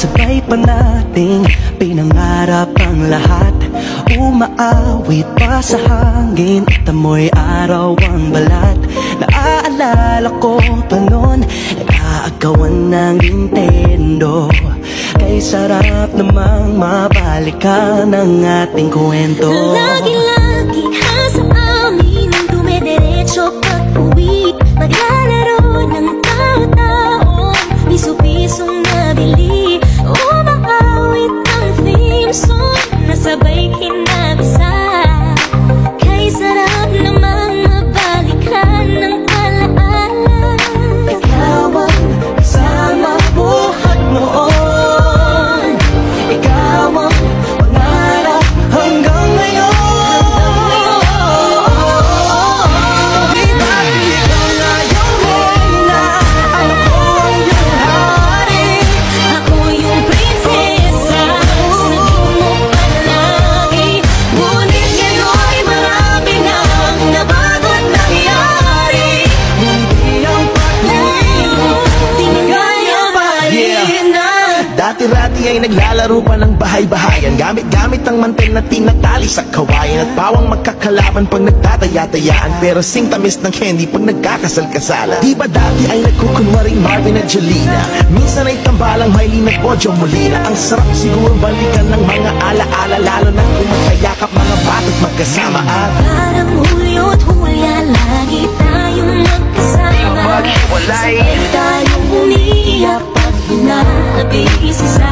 sabay pa nating pinangarap ang lahat. Umaawit pa sa hangin at amoy araw ang balat. Naaalala ko pa noon, nag-aagawan ng Nintendo. Kay sarap namang mabalikan ang ating kwento. Lagi-lagi ka sa amin ang dumediretso pag-uwi. Maglalaro ng tao-tao, piso-pisong nabili. Umaawit ang theme song na sabay kinabisa. Kay sarap namang mabalikan ng alaala. Ikaw ang kasama buhat noon, ikaw ang pangarap hanggang ngayon. Di ba't ikaw na yung reyna, ako ang iyong hari. Ako yung prinsesa, sabihin mo palagi. Ngunit ngayon'y marami nang nabago't nangyari. Hindi ang pag-ibig Tingnan pa rin na. Dati-rati ay naglalaro pa ng bahay-bahayan, gamit-gamit ang mantel na tinatali sa kawayan. At pawang magkakalaban pag nagtataya-tayaan, pero sing tamis ng candy pag nagkakasal-kasalan. Di ba dati ay nagkukunwaring Marvin at Jelena? Minsan ay tambalang Maylin at Bojo Molina. Ang sarap siguro balikan ng mga alaala, lalo na kung magkayakap mga bata't magkasama. At Parang Hulyo't Hulya, lagi tayong magkasama. maghiwalay. Sabay tayong umiiyak pag hinabi isa sa